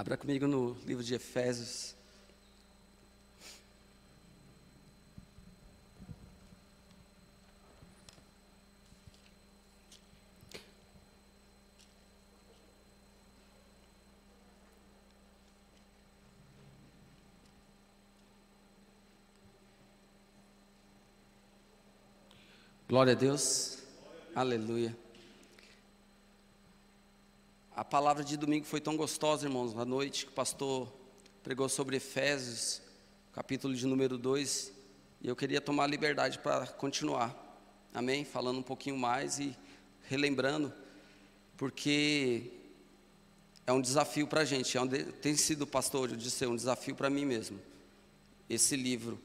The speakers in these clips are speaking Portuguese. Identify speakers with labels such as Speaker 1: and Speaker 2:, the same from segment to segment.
Speaker 1: Abra comigo no livro de Efésios. Glória a Deus, aleluia. A palavra de domingo foi tão gostosa, irmãos, à noite que o pastor pregou sobre Efésios, capítulo de número 2, e eu queria tomar a liberdade para continuar, amém? Falando um pouquinho mais e relembrando, porque é um desafio para a gente, tem sido, pastor, eu disse, um desafio para mim mesmo, esse livro,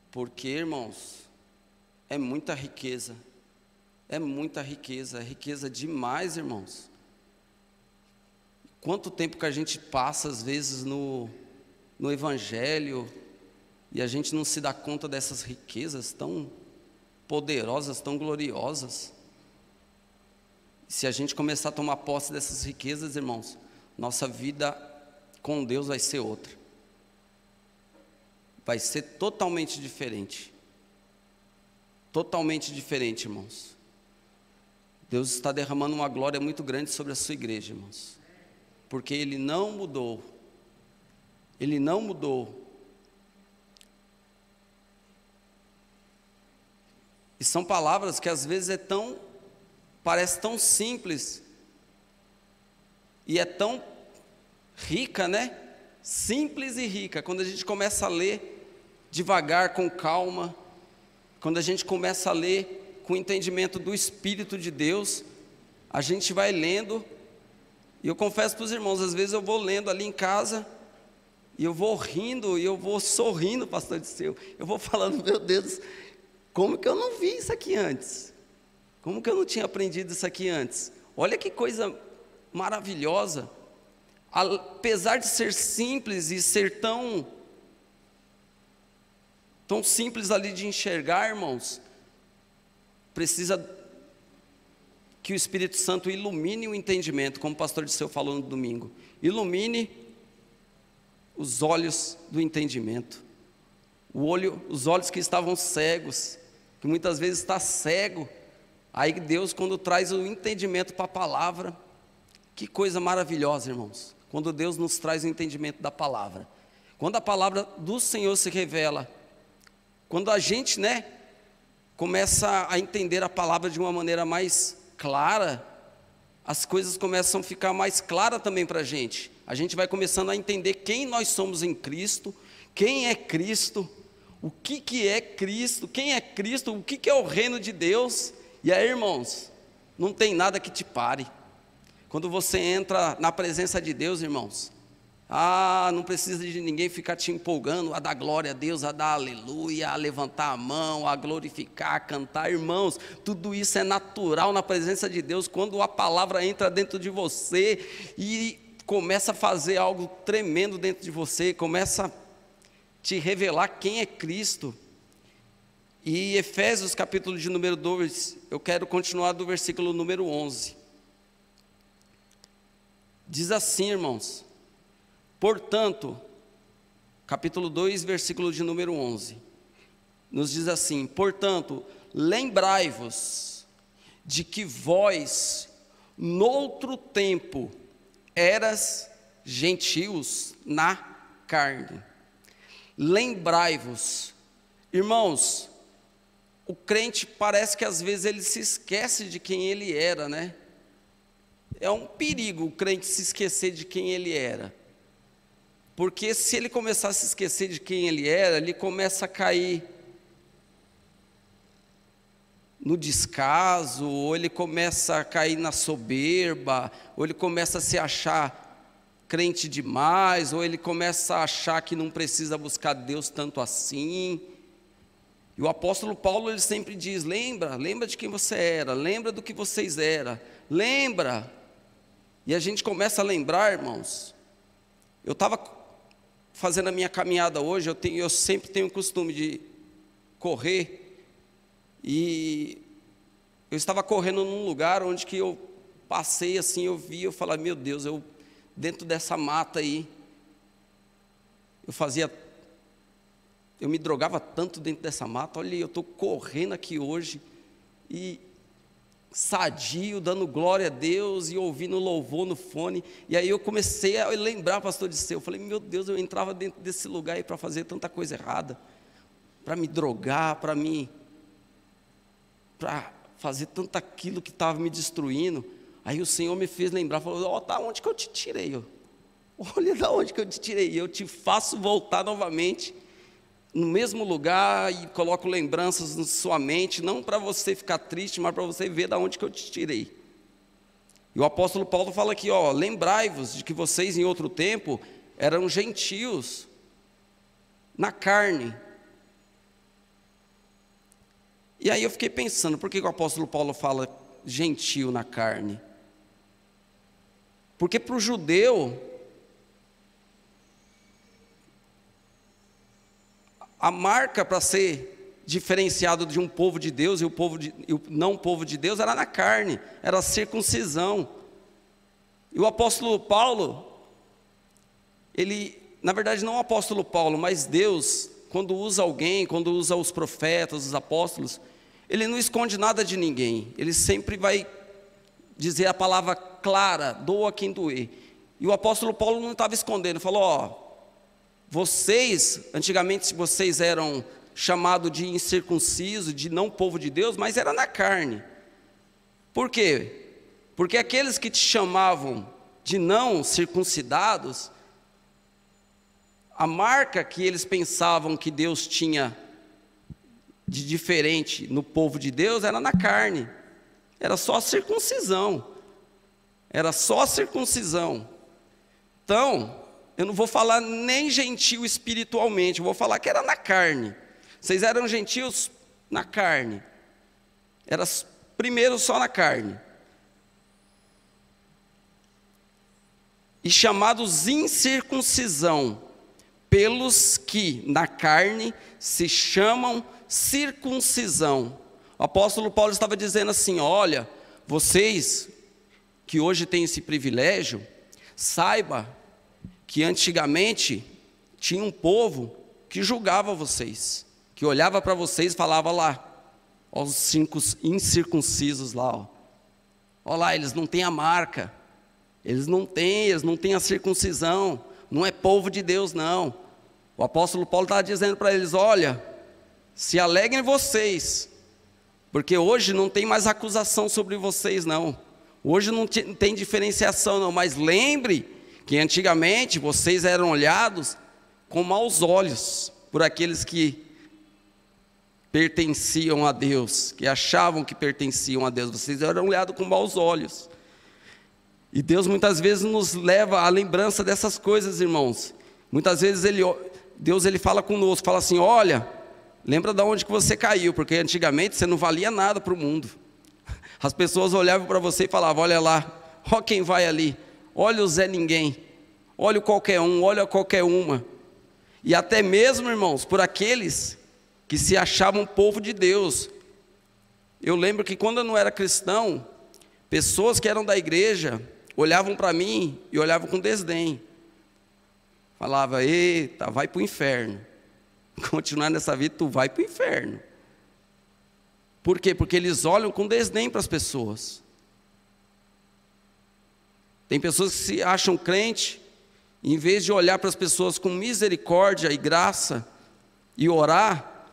Speaker 1: porque, irmãos, é muita riqueza, é riqueza demais, irmãos. Quanto tempo que a gente passa, às vezes, no Evangelho, e a gente não se dá conta dessas riquezas tão poderosas, tão gloriosas. Se a gente começar a tomar posse dessas riquezas, irmãos, nossa vida com Deus vai ser outra. Vai ser totalmente diferente. Totalmente diferente, irmãos. Deus está derramando uma glória muito grande sobre a sua igreja, irmãos. Porque Ele não mudou. Ele não mudou. E são palavras que às vezes parece tão simples. E é tão rica, né? Simples e rica. Quando a gente começa a ler devagar, com calma. Quando a gente começa a ler com o entendimento do Espírito de Deus, a gente vai lendo. E eu confesso para os irmãos, às vezes eu vou lendo ali em casa, e eu vou rindo, e eu vou sorrindo, pastor Disseu. Eu vou falando, meu Deus, como que eu não vi isso aqui antes? Como que eu não tinha aprendido isso aqui antes? Olha que coisa maravilhosa. Apesar de ser simples e ser tão simples ali de enxergar, irmãos, precisa que o Espírito Santo ilumine o entendimento, como o pastor Disseu falou no domingo. Ilumine os olhos do entendimento. Os olhos que estavam cegos, que muitas vezes está cego. Aí Deus, quando traz o entendimento para a palavra, que coisa maravilhosa, irmãos. Quando Deus nos traz o entendimento da palavra. Quando a palavra do Senhor se revela, quando a gente, começa a entender a palavra de uma maneira mais clara, as coisas começam a ficar mais claras também para a gente vai começando a entender quem nós somos em Cristo, quem é Cristo, o que é Cristo, quem é Cristo, o que é o reino de Deus. E aí, irmãos, não tem nada que te pare, quando você entra na presença de Deus, irmãos, não precisa de ninguém ficar te empolgando a dar glória a Deus, a dar aleluia, a levantar a mão, a glorificar, a cantar. Irmãos, tudo isso é natural na presença de Deus, quando a palavra entra dentro de você e começa a fazer algo tremendo dentro de você, começa a te revelar quem é Cristo. E Efésios capítulo de número 2, eu quero continuar do versículo número 11. Diz assim, irmãos: portanto, capítulo 2, versículo de número 11, nos diz assim: portanto, lembrai-vos de que vós, noutro tempo, eras gentios na carne. Lembrai-vos. Irmãos, o crente parece que às vezes ele se esquece de quem ele era, É um perigo o crente se esquecer de quem ele era. Porque se ele começar a se esquecer de quem ele era, ele começa a cair no descaso, ou ele começa a cair na soberba, ou ele começa a se achar crente demais, ou ele começa a achar que não precisa buscar Deus tanto assim. E o apóstolo Paulo, ele sempre diz: lembra de quem você era, lembra do que vocês eram, lembra. E a gente começa a lembrar, irmãos. Eu estava fazendo a minha caminhada hoje, eu sempre tenho o costume de correr, e eu estava correndo num lugar onde que eu passei assim, eu falei, meu Deus, eu dentro dessa mata aí. Eu me drogava tanto dentro dessa mata. Olha, eu estou correndo aqui hoje e sadio, dando glória a Deus e ouvindo louvor no fone. E aí eu comecei a lembrar, pastor Disseu, eu falei, meu Deus, eu entrava dentro desse lugar aí para fazer tanta coisa errada, para me drogar, para fazer tanto aquilo que estava me destruindo. Aí o Senhor me fez lembrar, falou, da onde que eu te tirei? Olha da onde que eu te tirei, eu te faço voltar novamente no mesmo lugar e coloco lembranças na sua mente, não para você ficar triste, mas para você ver da onde que eu te tirei. E o apóstolo Paulo fala aqui, lembrai-vos de que vocês em outro tempo eram gentios na carne. E aí eu fiquei pensando, por que o apóstolo Paulo fala gentio na carne? Porque para o judeu, a marca para ser diferenciado de um povo de Deus e o não povo de Deus era na carne, era a circuncisão. E o apóstolo Paulo, na verdade não o apóstolo Paulo, mas Deus, quando usa alguém, quando usa os profetas, os apóstolos, ele não esconde nada de ninguém, ele sempre vai dizer a palavra clara, doa quem doer. E o apóstolo Paulo não estava escondendo, falou, vocês, antigamente vocês eram chamados de incircunciso, de não povo de Deus, mas era na carne. Por quê? Porque aqueles que te chamavam de não circuncidados, a marca que eles pensavam que Deus tinha de diferente no povo de Deus era na carne, era só a circuncisão, Então, eu não vou falar nem gentil espiritualmente, eu vou falar que era na carne. Vocês eram gentios na carne. Era primeiro só na carne. E chamados incircuncisão, pelos que na carne se chamam circuncisão. O apóstolo Paulo estava dizendo assim, olha, vocês que hoje têm esse privilégio, saiba que antigamente tinha um povo que julgava vocês, que olhava para vocês e falava lá, os incircuncisos lá, olha lá, eles não têm a marca, eles não têm a circuncisão, não é povo de Deus não. O apóstolo Paulo estava dizendo para eles, olha, se alegrem vocês, porque hoje não tem mais acusação sobre vocês não, hoje não tem diferenciação não, mas lembre que antigamente vocês eram olhados com maus olhos por aqueles que pertenciam a Deus, que achavam que pertenciam a Deus, vocês eram olhados com maus olhos. E Deus muitas vezes nos leva à lembrança dessas coisas, irmãos. Muitas vezes Deus fala conosco, fala assim, olha, lembra de onde que você caiu, porque antigamente você não valia nada para o mundo. As pessoas olhavam para você e falavam, olha lá, olha quem vai ali. Olha o Zé Ninguém, olha o qualquer um, olha a qualquer uma. E até mesmo, irmãos, por aqueles que se achavam povo de Deus. Eu lembro que quando eu não era cristão, pessoas que eram da igreja olhavam para mim e olhavam com desdém. Falava, eita, vai para o inferno. Continuar nessa vida, tu vai para o inferno. Por quê? Porque eles olham com desdém para as pessoas. Tem pessoas que se acham crente, em vez de olhar para as pessoas com misericórdia e graça, e orar,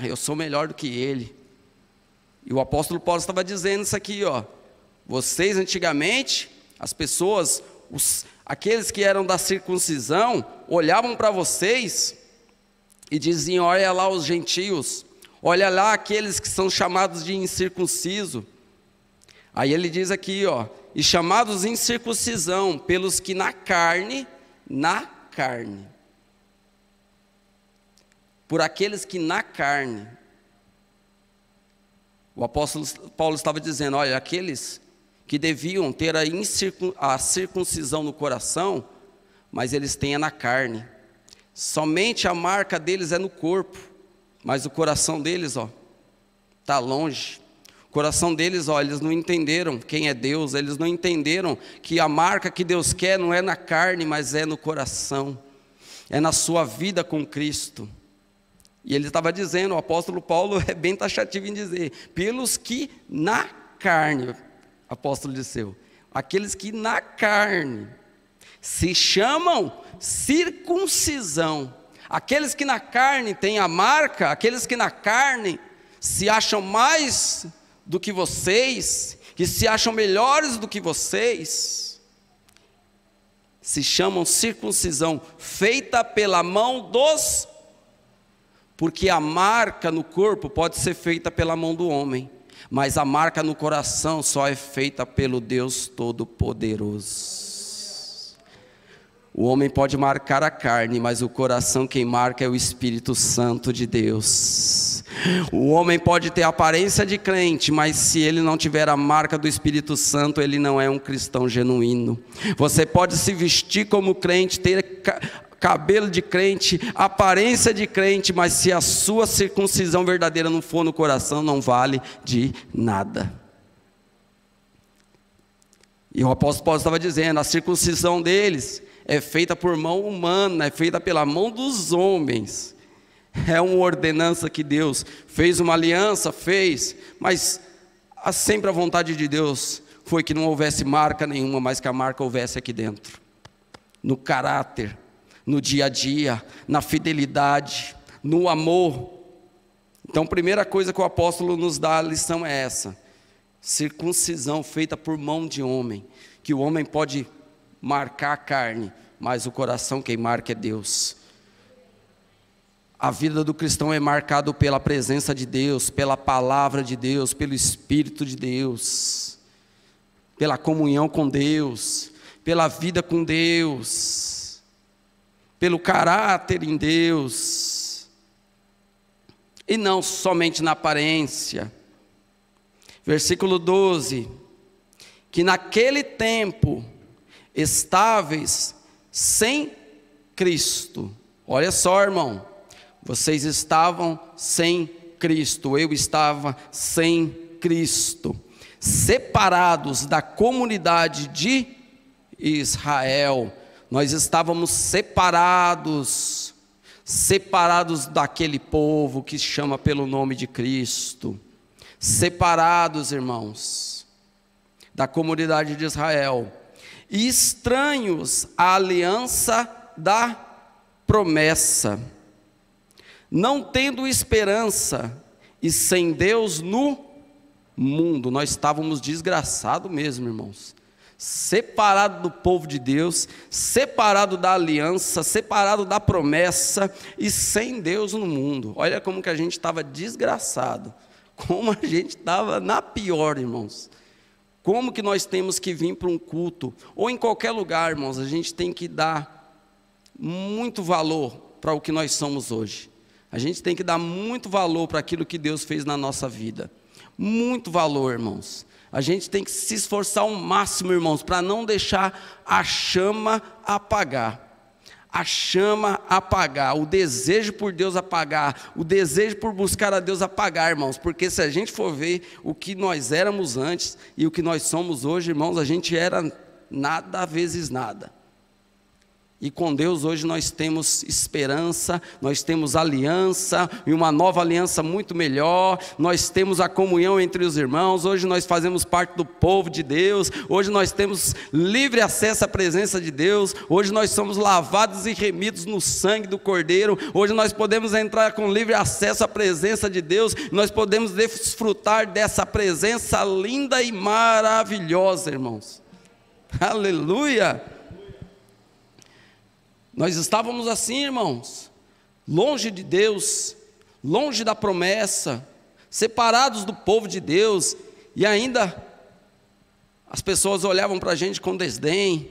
Speaker 1: eu sou melhor do que ele. E o apóstolo Paulo estava dizendo isso aqui, vocês antigamente, as pessoas, aqueles que eram da circuncisão, olhavam para vocês e diziam, olha lá os gentios, olha lá aqueles que são chamados de incircunciso. Aí ele diz aqui, e chamados incircuncisão, pelos que na carne, por aqueles que na carne, o apóstolo Paulo estava dizendo, olha, aqueles que deviam ter a circuncisão no coração, mas eles têm na carne, somente a marca deles é no corpo, mas o coração deles, está longe. O coração deles, ó, eles não entenderam quem é Deus, eles não entenderam que a marca que Deus quer não é na carne, mas é no coração, é na sua vida com Cristo. E ele estava dizendo, o apóstolo Paulo é bem taxativo em dizer, pelos que na carne, apóstolo Disseu, aqueles que na carne se chamam circuncisão, aqueles que na carne têm a marca, aqueles que na carne se acham mais do que vocês, que se acham melhores do que vocês, se chamam circuncisão feita pela mão dos, porque a marca no corpo pode ser feita pela mão do homem, mas a marca no coração só é feita pelo Deus Todo-Poderoso. O homem pode marcar a carne, mas o coração quem marca é o Espírito Santo de Deus. O homem pode ter aparência de crente, mas se ele não tiver a marca do Espírito Santo, ele não é um cristão genuíno. Você pode se vestir como crente, ter cabelo de crente, aparência de crente, mas se a sua circuncisão verdadeira não for no coração, não vale de nada. E o apóstolo Paulo estava dizendo, a circuncisão deles é feita por mão humana, é feita pela mão dos homens. É uma ordenança que Deus fez, uma aliança, fez, mas sempre a vontade de Deus foi que não houvesse marca nenhuma, mas que a marca houvesse aqui dentro, no caráter, no dia a dia, na fidelidade, no amor. Então a primeira coisa que o apóstolo nos dá a lição é essa, circuncisão feita por mão de homem, que o homem pode marcar a carne, mas o coração quem marca é Deus. A vida do cristão é marcado pela presença de Deus, pela palavra de Deus, pelo Espírito de Deus, pela comunhão com Deus, pela vida com Deus, pelo caráter em Deus, e não somente na aparência. Versículo 12, que naquele tempo estáveis sem Cristo. Olha só, irmão, vocês estavam sem Cristo, eu estava sem Cristo, separados da comunidade de Israel. Nós estávamos separados daquele povo que chama pelo nome de Cristo, separados, irmãos, da comunidade de Israel, e estranhos à aliança da promessa, não tendo esperança e sem Deus no mundo. Nós estávamos desgraçados mesmo, irmãos, separado do povo de Deus, separado da aliança, separado da promessa e sem Deus no mundo. Olha como que a gente estava desgraçado, como a gente estava na pior, irmãos. Como que nós temos que vir para um culto, ou em qualquer lugar, irmãos, a gente tem que dar muito valor para o que nós somos hoje. A gente tem que dar muito valor para aquilo que Deus fez na nossa vida. Muito valor, irmãos. A gente tem que se esforçar ao máximo, irmãos, para não deixar a chama apagar. A chama apagar, o desejo por Deus apagar, o desejo por buscar a Deus apagar, irmãos, porque se a gente for ver o que nós éramos antes e o que nós somos hoje, irmãos, a gente era nada vezes nada. E com Deus hoje nós temos esperança, nós temos aliança, e uma nova aliança muito melhor, nós temos a comunhão entre os irmãos, hoje nós fazemos parte do povo de Deus, hoje nós temos livre acesso à presença de Deus, hoje nós somos lavados e remidos no sangue do Cordeiro, hoje nós podemos entrar com livre acesso à presença de Deus, nós podemos desfrutar dessa presença linda e maravilhosa, irmãos. Aleluia! Nós estávamos assim, irmãos, longe de Deus, longe da promessa, separados do povo de Deus, e ainda as pessoas olhavam para a gente com desdém.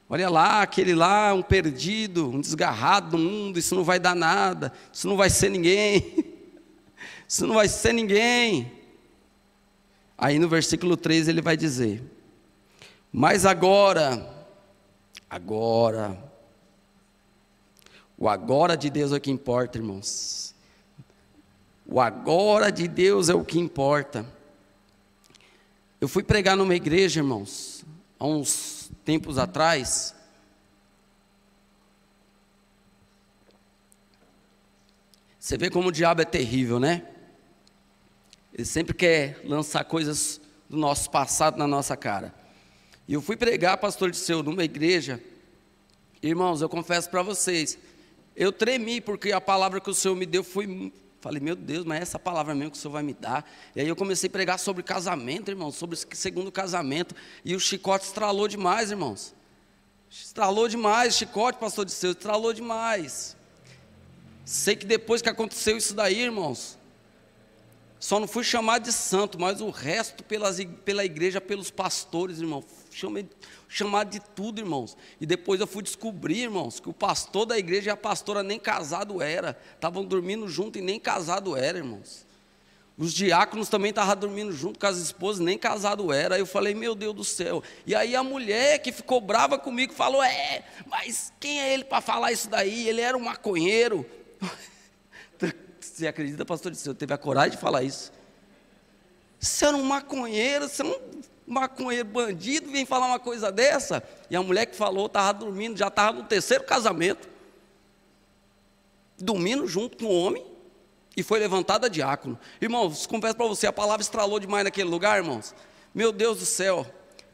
Speaker 1: Olha lá, aquele lá, um perdido, um desgarrado do mundo, isso não vai dar nada, isso não vai ser ninguém, isso não vai ser ninguém. Aí no versículo 3 ele vai dizer, mas agora, o agora de Deus é o que importa, irmãos. O agora de Deus é o que importa. Eu fui pregar numa igreja, irmãos, há uns tempos atrás. Você vê como o diabo é terrível, né? Ele sempre quer lançar coisas do nosso passado na nossa cara. E eu fui pregar, pastor Disseu, numa igreja. Irmãos, eu confesso para vocês, eu tremi porque a palavra que o Senhor me deu foi... Falei, meu Deus, mas é essa palavra mesmo que o Senhor vai me dar. E aí eu comecei a pregar sobre casamento, irmãos, sobre o segundo casamento. E o chicote estralou demais, irmãos. Estralou demais, chicote, pastor Disseu, estralou demais. Sei que depois que aconteceu isso daí, irmãos, só não fui chamado de santo, mas o resto pela igreja, pelos pastores, irmão, chamado de tudo, irmãos. E depois eu fui descobrir, irmãos, que o pastor da igreja e a pastora nem casado era, estavam dormindo junto e nem casado era, irmãos. Os diáconos também estavam dormindo junto com as esposas, nem casado era. Aí eu falei, meu Deus do céu. E aí a mulher que ficou brava comigo falou, mas quem é ele para falar isso daí? Ele era um maconheiro. Você acredita, pastor Disseu, teve a coragem de falar isso? Você era um maconheiro, você é um maconheiro bandido, vem falar uma coisa dessa? E a mulher que falou estava dormindo, já estava no 3º casamento, dormindo junto com o homem, e foi levantada diácono. Irmãos, confesso para você, a palavra estralou demais naquele lugar, irmãos. Meu Deus do céu,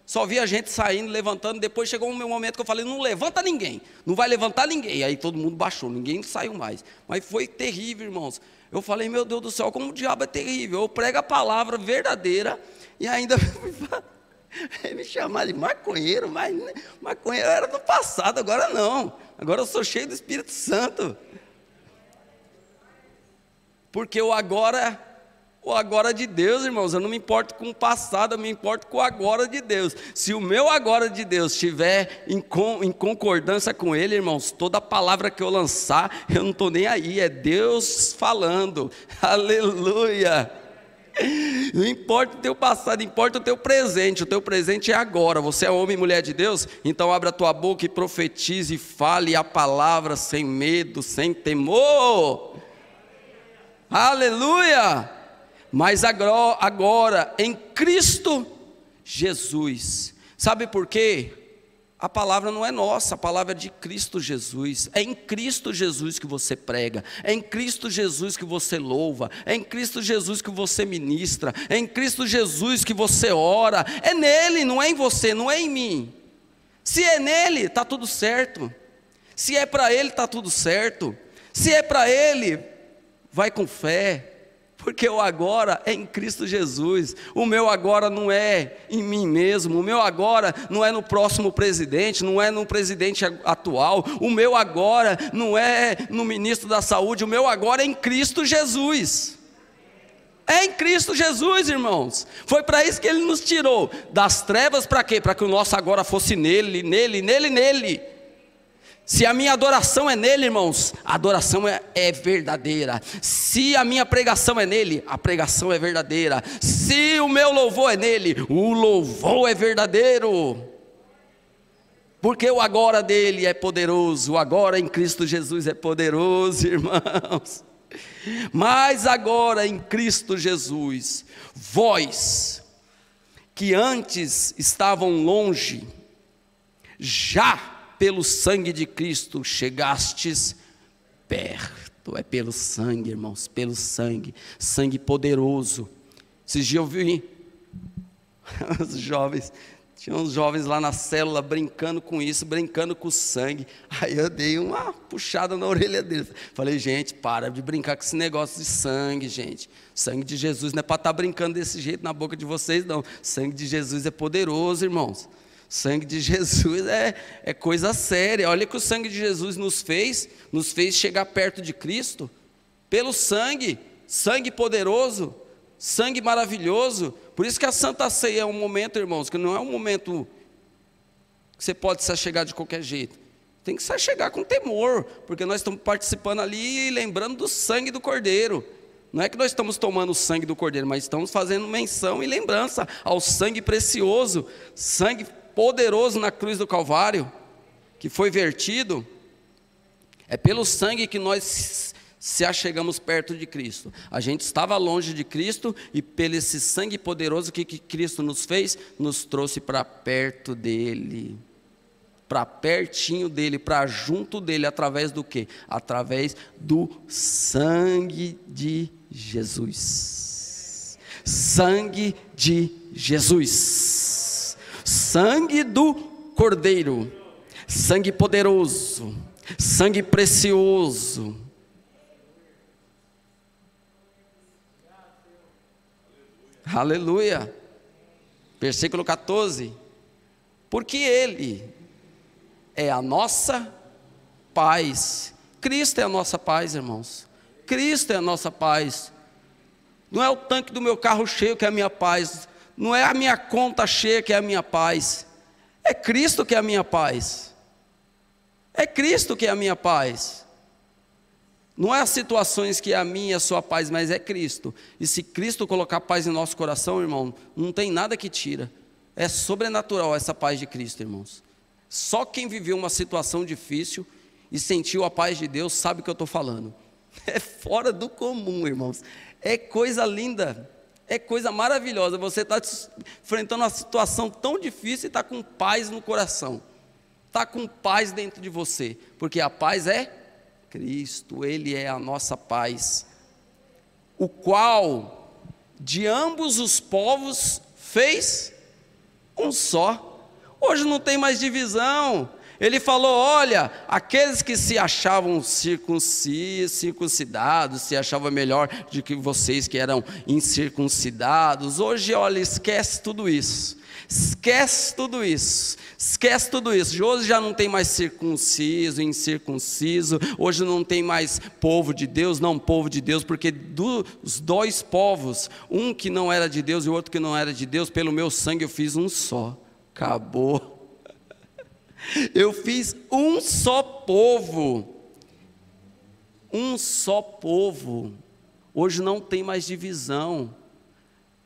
Speaker 1: só vi a gente saindo, levantando. Depois chegou um momento que eu falei, não levanta ninguém, não vai levantar ninguém. Aí todo mundo baixou, ninguém saiu mais. Mas foi terrível, irmãos. Eu falei, meu Deus do céu, como o diabo é terrível. Eu prego a palavra verdadeira e ainda me chamaram de maconheiro, mas maconheiro era do passado, agora não. Agora eu sou cheio do Espírito Santo. Porque o agora de Deus, irmãos, eu não me importo com o passado, eu me importo com o agora de Deus. Se o meu agora de Deus estiver em concordância com ele, irmãos, toda palavra que eu lançar, eu não estou nem aí, é Deus falando, aleluia. Não importa o teu passado, importa o teu presente é agora. Você é homem e mulher de Deus? Então abra a tua boca e profetize, fale a palavra sem medo, sem temor, aleluia. Mas agora em Cristo Jesus. Sabe por quê? A palavra não é nossa, a palavra é de Cristo Jesus. É em Cristo Jesus que você prega, é em Cristo Jesus que você louva, é em Cristo Jesus que você ministra, é em Cristo Jesus que você ora. É nele, não é em você, não é em mim. Se é nele, está tudo certo. Se é para ele, está tudo certo. Se é para ele, vai com fé. Porque o agora é em Cristo Jesus. O meu agora não é em mim mesmo. O meu agora não é no próximo presidente, não é no presidente atual. O meu agora não é no ministro da saúde. O meu agora é em Cristo Jesus. É em Cristo Jesus, irmãos. Foi para isso que Ele nos tirou das trevas, para quê? Para que o nosso agora fosse nele. Se a minha adoração é nele, irmãos, a adoração é verdadeira. Se a minha pregação é nele, a pregação é verdadeira. Se o meu louvor é nele, o louvor é verdadeiro. Porque o agora dele é poderoso, o agora em Cristo Jesus é poderoso, irmãos. Mas agora em Cristo Jesus, vós que antes estavam longe, já pelo sangue de Cristo chegastes perto. É pelo sangue, irmãos, pelo sangue, sangue poderoso. Esses dias eu vi os jovens, tinha uns jovens lá na célula brincando com isso, brincando com o sangue. Aí eu dei uma puxada na orelha deles. Falei, gente, para de brincar com esse negócio de sangue, gente. Sangue de Jesus não é para estar brincando desse jeito na boca de vocês, não. Sangue de Jesus é poderoso, irmãos. Sangue de Jesus é coisa séria. Olha que o sangue de Jesus nos fez chegar perto de Cristo, pelo sangue, sangue poderoso, sangue maravilhoso. Por isso que a Santa Ceia é um momento, irmãos, que não é um momento que você pode se achegar de qualquer jeito. Tem que se achegar com temor, porque nós estamos participando ali e lembrando do sangue do Cordeiro. Não é que nós estamos tomando o sangue do Cordeiro, mas estamos fazendo menção e lembrança ao sangue precioso, sangue poderoso na cruz do Calvário, que foi vertido. É pelo sangue que nós se achegamos perto de Cristo. A gente estava longe de Cristo e pelo esse sangue poderoso que Cristo nos fez, nos trouxe para perto dele, para pertinho dele, para junto dele, através do quê? Através do sangue de Jesus. Sangue de Jesus. Sangue do Cordeiro. Sangue poderoso. Sangue precioso. Aleluia. Versículo 14. Porque Ele é a nossa paz. Cristo é a nossa paz, irmãos. Cristo é a nossa paz. Não é o tanque do meu carro cheio que é a minha paz. Não é a minha conta cheia que é a minha paz. É Cristo que é a minha paz. É Cristo que é a minha paz. Não é as situações que é a minha e a sua paz, mas é Cristo. E se Cristo colocar paz em nosso coração, irmão, não tem nada que tira. É sobrenatural essa paz de Cristo, irmãos. Só quem viveu uma situação difícil e sentiu a paz de Deus sabe o que eu estou falando. É fora do comum, irmãos. É coisa linda. É coisa maravilhosa. Você está enfrentando uma situação tão difícil e está com paz no coração. Está com paz dentro de você. Porque a paz é Cristo. Ele é a nossa paz. O qual de ambos os povos fez um só. Hoje não tem mais divisão. Ele falou, olha, aqueles que se achavam circuncidados, se achavam melhor do que vocês que eram incircuncidados, hoje, olha, esquece tudo isso. Esquece tudo isso. Esquece tudo isso. Hoje já não tem mais circunciso, incircunciso. Hoje não tem mais povo de Deus, não povo de Deus, porque dos dois povos, um que não era de Deus e o outro que não era de Deus, pelo meu sangue eu fiz um só. Acabou. Eu fiz um só povo. Um só povo. Hoje não tem mais divisão.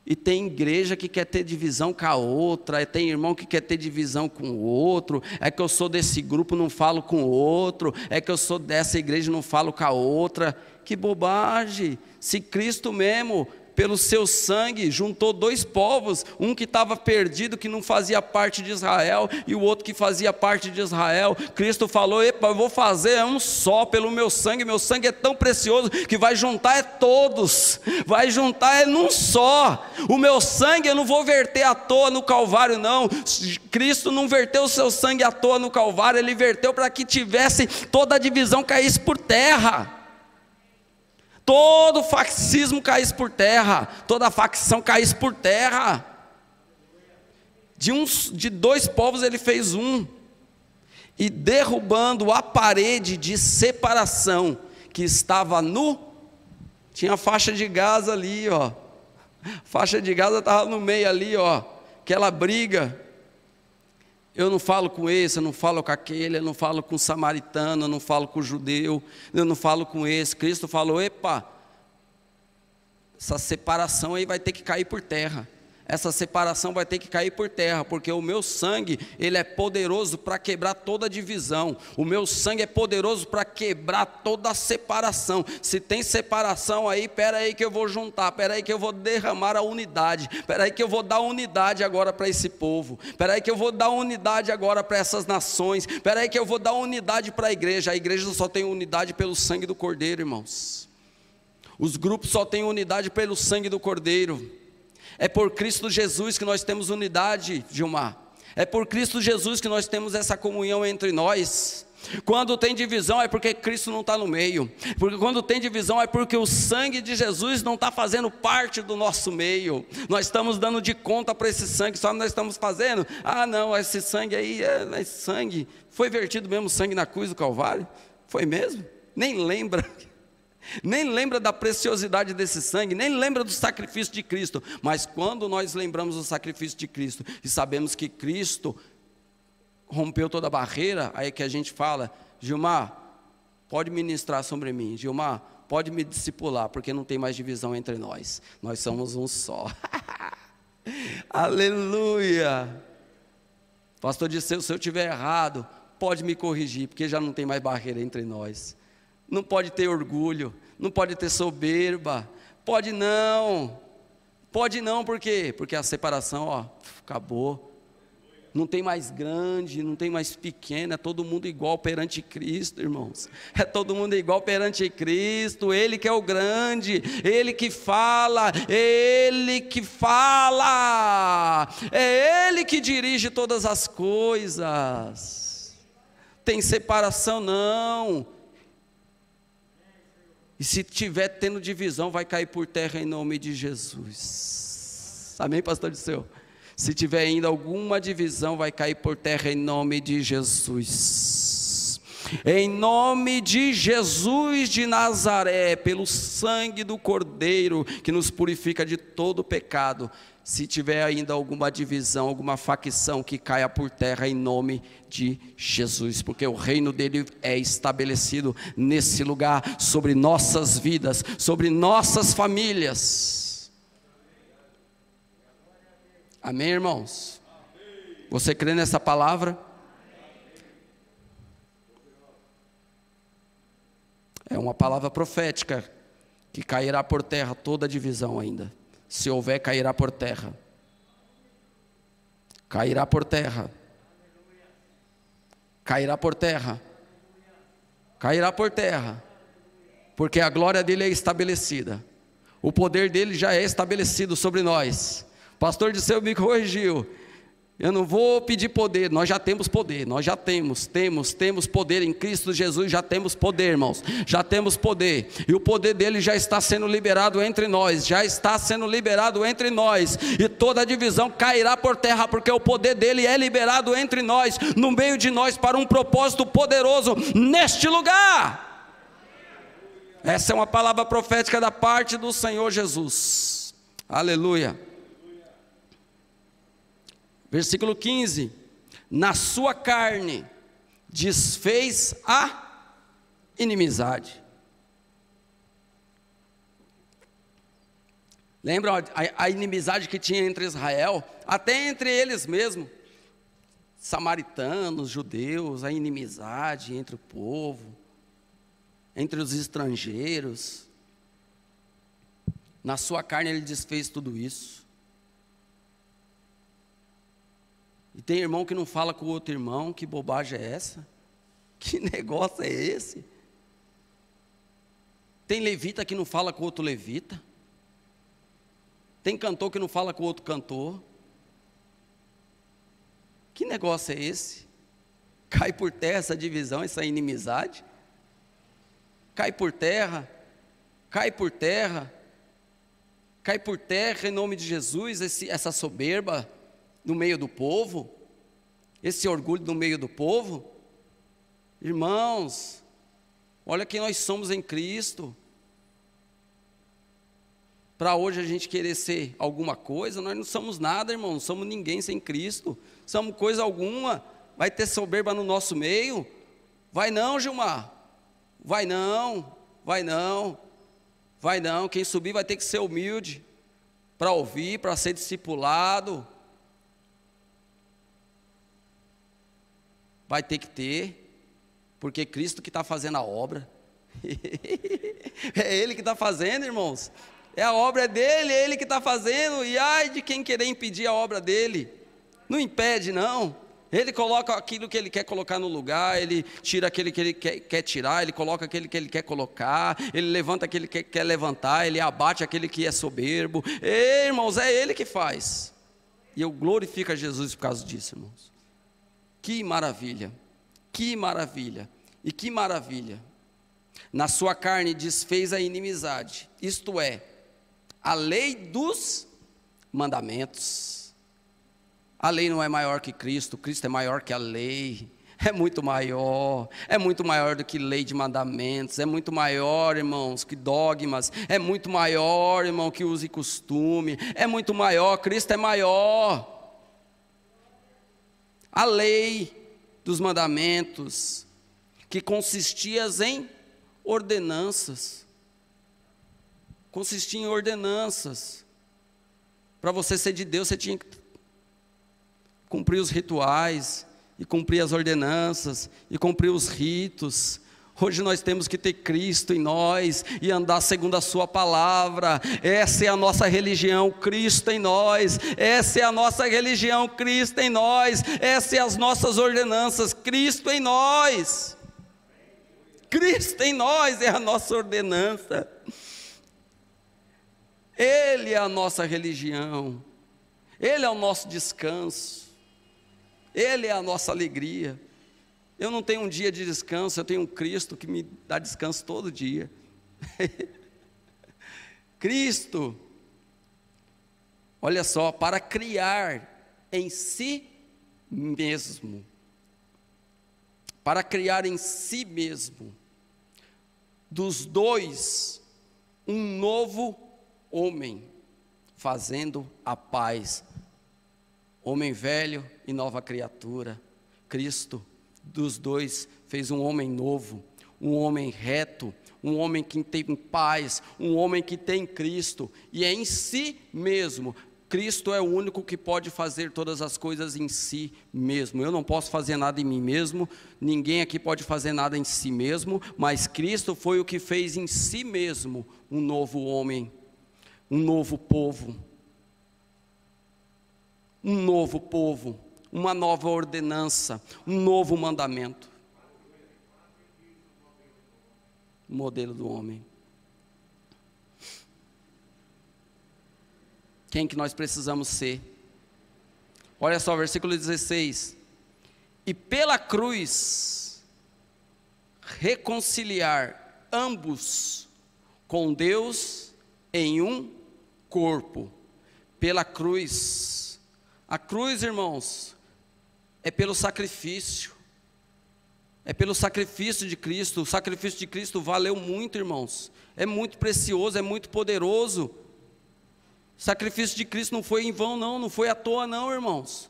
Speaker 1: E tem igreja que quer ter divisão com a outra, tem irmão que quer ter divisão com o outro, é que eu sou desse grupo, não falo com o outro, é que eu sou dessa igreja, não falo com a outra. Que bobagem! Se Cristo mesmo, pelo seu sangue, juntou dois povos, um que estava perdido, que não fazia parte de Israel, e o outro que fazia parte de Israel. Cristo falou, epa, eu vou fazer um só pelo meu sangue é tão precioso, que vai juntar todos, vai juntar num só. O meu sangue eu não vou verter à toa no Calvário, não. Cristo não verteu o seu sangue à toa no Calvário, Ele verteu para que tivesse toda a divisão caísse por terra. Todo fascismo caísse por terra, toda facção caísse por terra. De dois povos ele fez um, e derrubando a parede de separação que estava tinha a faixa de Gaza ali, ó. Faixa de Gaza estava no meio ali, ó. Aquela briga. Eu não falo com esse, eu não falo com aquele, eu não falo com o samaritano, eu não falo com o judeu, eu não falo com esse. Cristo falou, epa, essa separação aí vai ter que cair por terra. Essa separação vai ter que cair por terra, porque o meu sangue, ele é poderoso para quebrar toda divisão. O meu sangue é poderoso para quebrar toda a separação. Se tem separação aí, espera aí que eu vou juntar, espera aí que eu vou derramar a unidade, espera aí que eu vou dar unidade agora para esse povo, espera aí que eu vou dar unidade agora para essas nações, espera aí que eu vou dar unidade para a igreja só tem unidade pelo sangue do Cordeiro, irmãos. Os grupos só têm unidade pelo sangue do Cordeiro. É por Cristo Jesus que nós temos unidade, Gilmar. É por Cristo Jesus que nós temos essa comunhão entre nós. Quando tem divisão é porque Cristo não está no meio. Porque quando tem divisão é porque o sangue de Jesus não está fazendo parte do nosso meio. Nós estamos dando de conta para esse sangue, só nós estamos fazendo. Ah não, esse sangue aí, esse sangue, foi vertido mesmo sangue na cruz do Calvário? Foi mesmo? Nem lembra da preciosidade desse sangue, nem lembra do sacrifício de Cristo. Mas quando nós lembramos do sacrifício de Cristo e sabemos que Cristo rompeu toda a barreira, aí que a gente fala, Gilmar, pode ministrar sobre mim, Gilmar, pode me discipular, porque não tem mais divisão entre nós somos um só. Aleluia. Pastor Disseu, se eu estiver errado, pode me corrigir, porque já não tem mais barreira entre nós. não pode ter orgulho, não pode ter soberba, pode não, por quê? Porque a separação, ó, acabou. Não tem mais grande, não tem mais pequeno, é todo mundo igual perante Cristo, irmãos. É todo mundo igual perante Cristo, Ele que é o grande, Ele que fala, é Ele que dirige todas as coisas. Tem separação não. E se tiver tendo divisão, vai cair por terra em nome de Jesus. Amém, pastor Disseu? Se tiver ainda alguma divisão, vai cair por terra em nome de Jesus. Em nome de Jesus de Nazaré, pelo sangue do Cordeiro, que nos purifica de todo pecado. Se tiver ainda alguma divisão, alguma facção, que caia por terra em nome de Jesus, porque o reino dele é estabelecido nesse lugar, sobre nossas vidas, sobre nossas famílias. Amém, irmãos? Você crê nessa palavra? É uma palavra profética, que cairá por terra toda divisão ainda. Se houver, cairá por terra. Cairá por terra. Cairá por terra. Cairá por terra. Porque a glória dele é estabelecida. O poder dele já é estabelecido sobre nós. Pastor Disseu me corrigiu. Eu não vou pedir poder, nós já temos poder, nós já temos poder em Cristo Jesus, já temos poder, irmãos, já temos poder, e o poder dele já está sendo liberado entre nós, e toda divisão cairá por terra, porque o poder dele é liberado entre nós, no meio de nós, para um propósito poderoso neste lugar. Essa é uma palavra profética da parte do Senhor Jesus. Aleluia. Versículo 15: na sua carne desfez a inimizade. Lembra a inimizade que tinha entre Israel, até entre eles mesmos, samaritanos, judeus, a inimizade entre o povo, entre os estrangeiros. Na sua carne ele desfez tudo isso. E tem irmão que não fala com o outro irmão, que bobagem é essa? Que negócio é esse? Tem levita que não fala com o outro levita. Tem cantor que não fala com o outro cantor. Que negócio é esse? Cai por terra essa divisão, essa inimizade. Cai por terra, cai por terra, cai por terra em nome de Jesus, essa soberba no meio do povo, esse orgulho no meio do povo. Irmãos, olha quem nós somos em Cristo. Para hoje a gente querer ser alguma coisa, nós não somos nada, irmão, não somos ninguém sem Cristo, somos coisa alguma. Vai ter soberba no nosso meio? Vai não, Gilmar, vai não, quem subir vai ter que ser humilde, para ouvir, para ser discipulado. Vai ter que ter, porque Cristo que está fazendo a obra. É Ele que está fazendo, irmãos. A obra é dele, é Ele que está fazendo. E ai de quem querer impedir a obra dele. Não impede não. Ele coloca aquilo que Ele quer colocar no lugar. Ele tira aquele que Ele quer tirar. Ele coloca aquele que Ele quer colocar. Ele levanta aquele que quer levantar. Ele abate aquele que é soberbo. Ei, irmãos, é Ele que faz. E eu glorifico a Jesus por causa disso, irmãos. Que maravilha, e que maravilha. Na sua carne desfez a inimizade, isto é, a lei dos mandamentos. A lei não é maior que Cristo, Cristo é maior que a lei, é muito maior do que lei de mandamentos, é muito maior, irmãos, que dogmas, é muito maior, irmão, que uso e costume, é muito maior, Cristo é maior. A lei dos mandamentos, que consistia em ordenanças. Consistia em ordenanças. Para você ser de Deus, você tinha que cumprir os rituais, e cumprir as ordenanças, e cumprir os ritos. Hoje nós temos que ter Cristo em nós e andar segundo a sua palavra. Essa é a nossa religião, Cristo em nós. Essa é a nossa religião, Cristo em nós. Essas são as nossas ordenanças, Cristo em nós. Cristo em nós é a nossa ordenança. Ele é a nossa religião. Ele é o nosso descanso. Ele é a nossa alegria. Eu não tenho um dia de descanso, eu tenho um Cristo que me dá descanso todo dia. Cristo, olha só, para criar em si mesmo, para criar em si mesmo, dos dois, um novo homem, fazendo a paz, homem velho e nova criatura. Cristo, dos dois, fez um homem novo, um homem reto, um homem que tem paz, um homem que tem Cristo, e é em si mesmo. Cristo é o único que pode fazer todas as coisas em si mesmo. Eu não posso fazer nada em mim mesmo, ninguém aqui pode fazer nada em si mesmo, mas Cristo foi o que fez em si mesmo um novo homem, um novo povo, uma nova ordenança, um novo mandamento. O modelo do homem. Quem que nós precisamos ser? Olha só, versículo 16. E pela cruz, reconciliar ambos com Deus em um corpo. Pela cruz. A cruz, irmãos, é pelo sacrifício. É pelo sacrifício de Cristo. O sacrifício de Cristo valeu muito, irmãos. É muito precioso, é muito poderoso. O sacrifício de Cristo não foi em vão, não foi à toa, não, irmãos.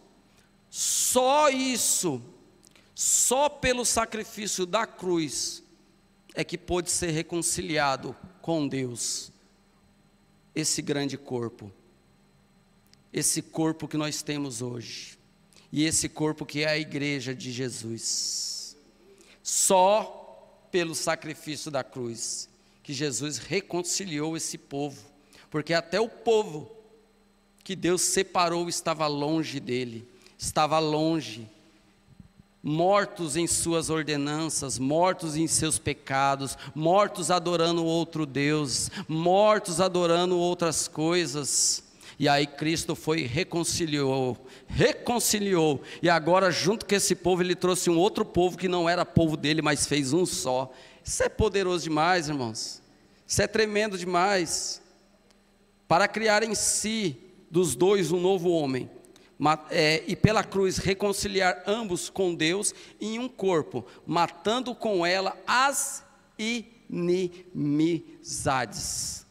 Speaker 1: Só isso, só pelo sacrifício da cruz, é que pôde ser reconciliado com Deus, esse grande corpo, esse corpo que nós temos hoje, e esse corpo que é a igreja de Jesus. Só pelo sacrifício da cruz, que Jesus reconciliou esse povo, porque até o povo que Deus separou estava longe dele, estava longe, mortos em suas ordenanças, mortos em seus pecados, mortos adorando outro Deus, mortos adorando outras coisas. E aí Cristo foi e reconciliou, e agora junto com esse povo ele trouxe um outro povo que não era povo dele, mas fez um só. Isso é poderoso demais, irmãos, isso é tremendo demais, para criar em si, dos dois, um novo homem, e pela cruz reconciliar ambos com Deus em um corpo, matando com ela as inimizades.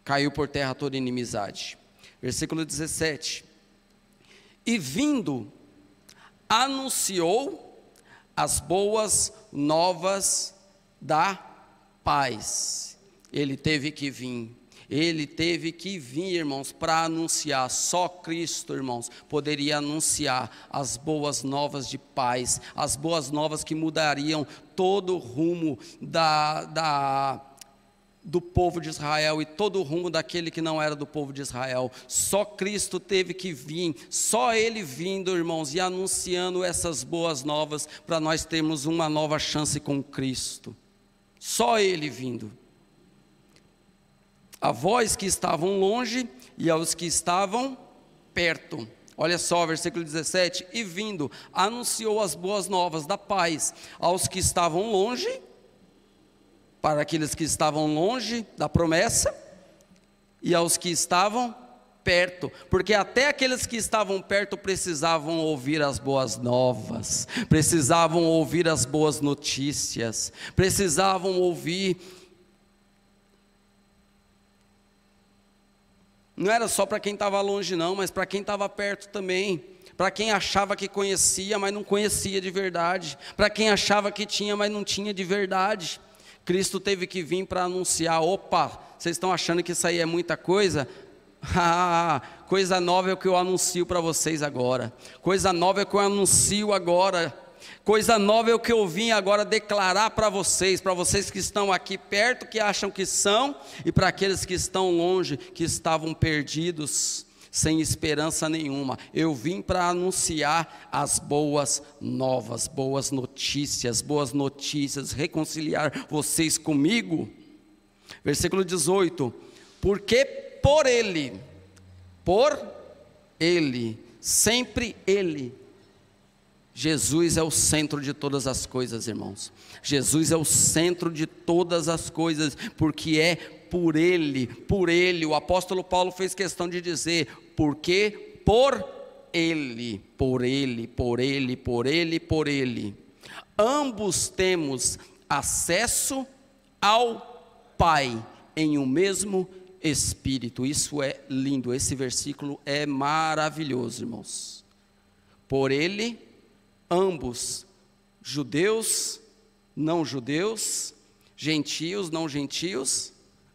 Speaker 1: Caiu por terra toda inimizade. Versículo 17. E vindo, anunciou as boas novas da paz. Ele teve que vir, irmãos, para anunciar. Só Cristo, irmãos, poderia anunciar as boas novas de paz, as boas novas que mudariam todo o rumo do povo de Israel e todo o rumo daquele que não era do povo de Israel. Só Cristo teve que vir, só Ele vindo, irmãos, e anunciando essas boas novas, para nós termos uma nova chance com Cristo. Só Ele vindo. A vós que estavam longe e aos que estavam perto. Olha só, versículo 17. E vindo, anunciou as boas novas da paz aos que estavam longe, para aqueles que estavam longe da promessa, e aos que estavam perto, porque até aqueles que estavam perto precisavam ouvir as boas novas, precisavam ouvir as boas notícias, precisavam ouvir. Não era só para quem estava longe não, mas para quem estava perto também, para quem achava que conhecia, mas não conhecia de verdade, para quem achava que tinha, mas não tinha de verdade. Cristo teve que vir para anunciar. Opa, vocês estão achando que isso aí é muita coisa? Coisa nova é o que eu anuncio para vocês agora, coisa nova é o que eu anuncio agora. Coisa nova é o que eu vim agora declarar para vocês que estão aqui perto, que acham que são, e para aqueles que estão longe, que estavam perdidos, sem esperança nenhuma. Eu vim para anunciar as boas novas, boas notícias, reconciliar vocês comigo. Versículo 18: porque por Ele, sempre Ele, Jesus é o centro de todas as coisas, irmãos. Jesus é o centro de todas as coisas, porque é por Ele, o apóstolo Paulo fez questão de dizer, porque por Ele, ambos temos acesso ao Pai, em um mesmo Espírito. Isso é lindo, esse versículo é maravilhoso, irmãos. Por Ele, ambos, judeus, não judeus, gentios, não gentios,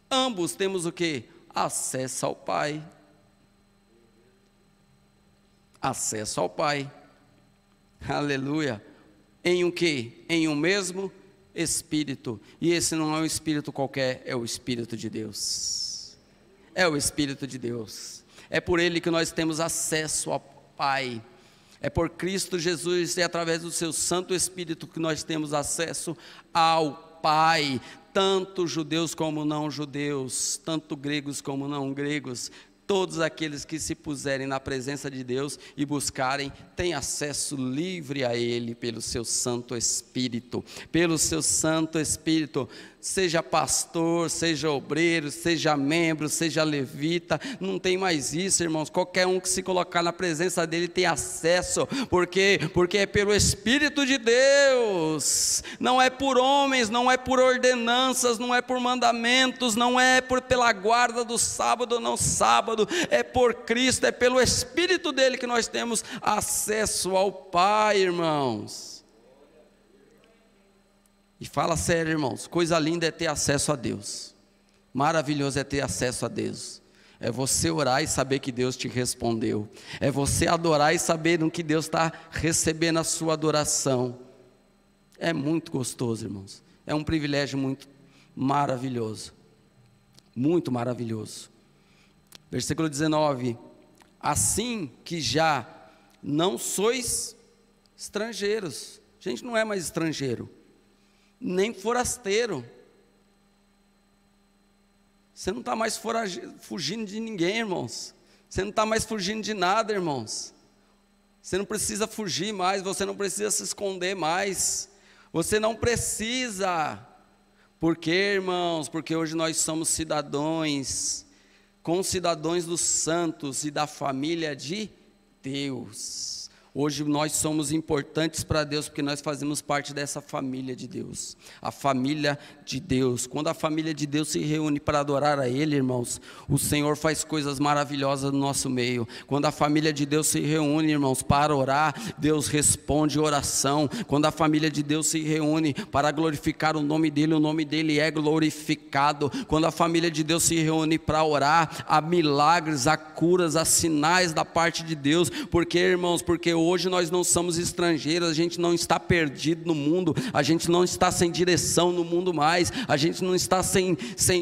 Speaker 1: ambos temos o quê? Acesso ao Pai. Acesso ao Pai. Aleluia. Em um quê? Em um mesmo Espírito. E esse não é um Espírito qualquer, é o Espírito de Deus. É o Espírito de Deus. É por Ele que nós temos acesso ao Pai. É por Cristo Jesus e através do seu Santo Espírito que nós temos acesso ao Pai. Tanto judeus como não judeus, tanto gregos como não gregos, todos aqueles que se puserem na presença de Deus e buscarem, têm acesso livre a Ele pelo seu Santo Espírito, seja pastor, seja obreiro, seja membro, seja levita, não tem mais isso, irmãos. Qualquer um que se colocar na presença dele tem acesso, porque é pelo Espírito de Deus, não é por homens, não é por ordenanças, não é por mandamentos, não é pela guarda do sábado ou não sábado, é por Cristo, é pelo Espírito dele que nós temos acesso ao Pai, irmãos. E fala sério, irmãos, coisa linda é ter acesso a Deus, maravilhoso é ter acesso a Deus, é você orar e saber que Deus te respondeu, é você adorar e saber no que Deus está recebendo a sua adoração, é muito gostoso, irmãos, é um privilégio muito maravilhoso, versículo 19, assim que já não sois estrangeiros, a gente não é mais estrangeiro, nem forasteiro, você não está mais fugindo de ninguém, irmãos, você não está mais fugindo de nada, irmãos, você não precisa fugir mais, você não precisa se esconder mais, você não precisa, porque irmãos, porque hoje nós somos concidadãos dos santos e da família de Deus. Hoje nós somos importantes para Deus, porque nós fazemos parte dessa família de Deus, a família de Deus. Quando a família de Deus se reúne para adorar a Ele, irmãos, o Senhor faz coisas maravilhosas no nosso meio. Quando a família de Deus se reúne, irmãos, para orar, Deus responde oração. Quando a família de Deus se reúne para glorificar o nome dEle é glorificado. Quando a família de Deus se reúne para orar, há milagres, há curas, há sinais da parte de Deus. Porque, irmãos, porque hoje nós não somos estrangeiros, a gente não está perdido no mundo, a gente não está sem direção no mundo mais, a gente não está sem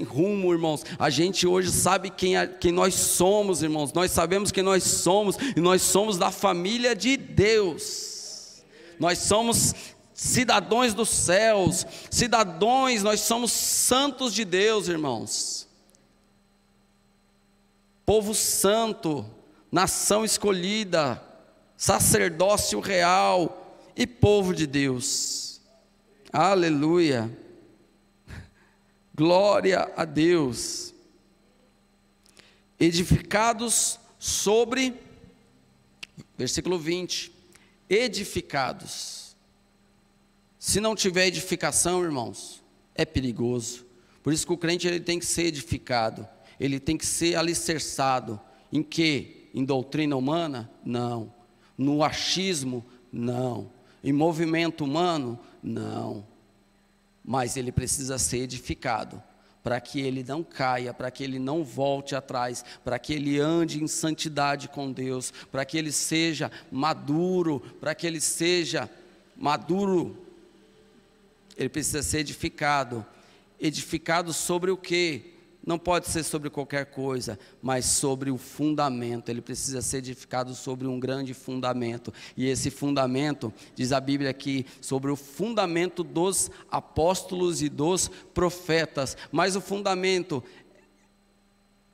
Speaker 1: rumo, irmãos, a gente hoje sabe quem nós somos, irmãos, nós sabemos quem nós somos, e nós somos da família de Deus, nós somos cidadãos dos céus, nós somos santos de Deus, irmãos, povo santo, nação escolhida, sacerdócio real e povo de Deus, aleluia, glória a Deus, edificados sobre, versículo 20, edificados, se não tiver edificação, irmãos, é perigoso, por isso que o crente ele tem que ser edificado, ele tem que ser alicerçado, em quê? Em doutrina humana? Não. No achismo? Não. Em movimento humano? Não. Mas ele precisa ser edificado, para que ele não caia, para que ele não volte atrás, para que ele ande em santidade com Deus, para que ele seja maduro, para que ele seja maduro, ele precisa ser edificado. Edificado sobre o quê? Não pode ser sobre qualquer coisa, mas sobre o fundamento. Ele precisa ser edificado sobre um grande fundamento. E esse fundamento, diz a Bíblia aqui, sobre o fundamento dos apóstolos e dos profetas. Mas o fundamento